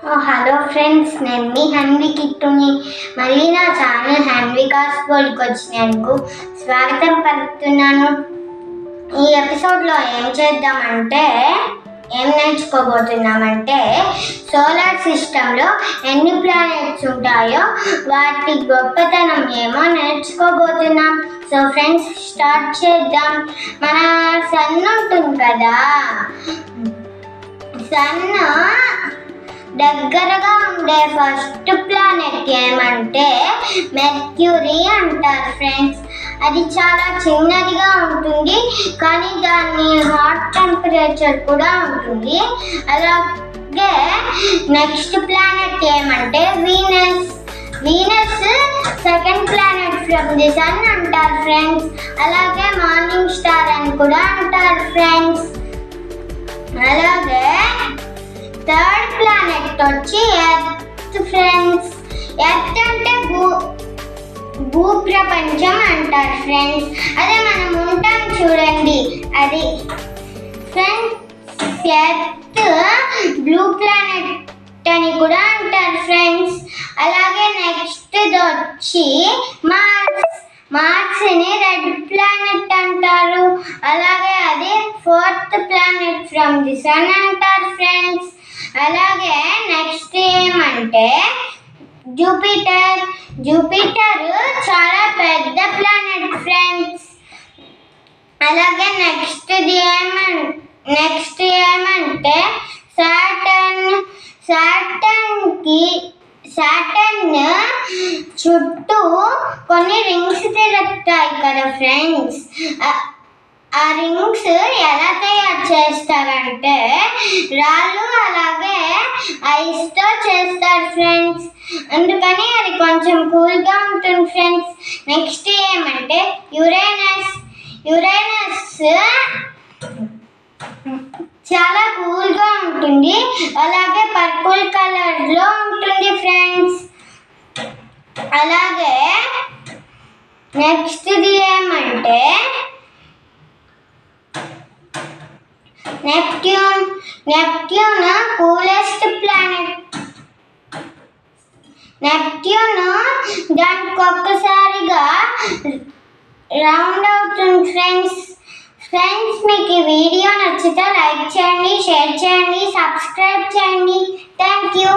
Hello friends, నేను మీ హన్వి కిట్టుని. మళ్ళీ నా ఛానల్ హన్వికాస్ వరల్డ్కి వచ్చినందుకు స్వాగతం పలుకుతున్నాను. ఈ ఎపిసోడ్లో ఏం నేర్చుకోబోతున్నామంటే సోలార్ సిస్టంలో ఎన్ని ప్లానెట్స్ ఉంటాయో వాటి గొప్పతనం ఏమో నేర్చుకోబోతున్నాం. సో ఫ్రెండ్స్, స్టార్ట్ చేద్దాం. మన సన్ ఉంటుంది కదా, సన్ దగ్గరగా ఉండే ఫస్ట్ ప్లానెట్ ఏమంటే మెర్క్యూరీ అంటారు ఫ్రెండ్స్. అది చాలా చిన్నదిగా ఉంటుంది, కానీ దాని హాట్ టెంపరేచర్ కూడా ఉంటుంది. అలాగే నెక్స్ట్ ప్లానెట్ ఏమంటే Venus. Venus second planet from the sun అంటారు ఫ్రెండ్స్. అలాగే మార్నింగ్ స్టార్ అని కూడా అంటారు ఫ్రెండ్స్. అలాగే థర్డ్ ప్లానెట్ వచ్చి ఎర్త్ ఫ్రెండ్స్. ఎర్త్ అంటే భూప్రపంచం అంటారు ఫ్రెండ్స్. అదే మనం ఉంటాం చూడండి, అది ఫ్రెండ్స్. ఎర్త్ బ్లూ ప్లానెట్ అని కూడా అంటారు ఫ్రెండ్స్. అలాగే నెక్స్ట్ వచ్చి మార్స్. మార్స్ని రెడ్ ప్లానెట్ అంటారు. అలాగే అది fourth planet from the sun అంటారు ఫ్రెండ్స్. అలాగే నెక్స్ట్ ఏమంటే జూపిటర్. జూపిటర్ చాలా పెద్ద ప్లానెట్ ఫ్రెండ్స్. అలాగే నెక్స్ట్ ఏమంటే సాటర్న్. సాటర్న్ చుట్టూ కొన్ని రింగ్స్ తిరుగుతాయి కదా ఫ్రెండ్స్. ఆ రింగ్స్ ఎలా తయారు చేస్తారంటే రాళ్ళు అలాగే ఐస్తో చేస్తారు ఫ్రెండ్స్. అందుకని అది కొంచెం కూల్గా ఉంటుంది ఫ్రెండ్స్. నెక్స్ట్ ఏమంటే యురేనస్. యురేనస్ చాలా కూల్గా ఉంటుంది, అలాగే పర్పుల్ కలర్లో ఉంటుంది ఫ్రెండ్స్. అలాగే నెక్స్ట్ది ఏమంటే Neptune. Neptune coolest planet. Neptune దానికి ఒక్కసారిగా రౌండ్ అవుతుంది ఫ్రెండ్స్. ఫ్రెండ్స్, మీకు ఈ వీడియో నచ్చితే లైక్ చేయండి, షేర్ చేయండి, సబ్స్క్రైబ్ చేయండి. Thank you.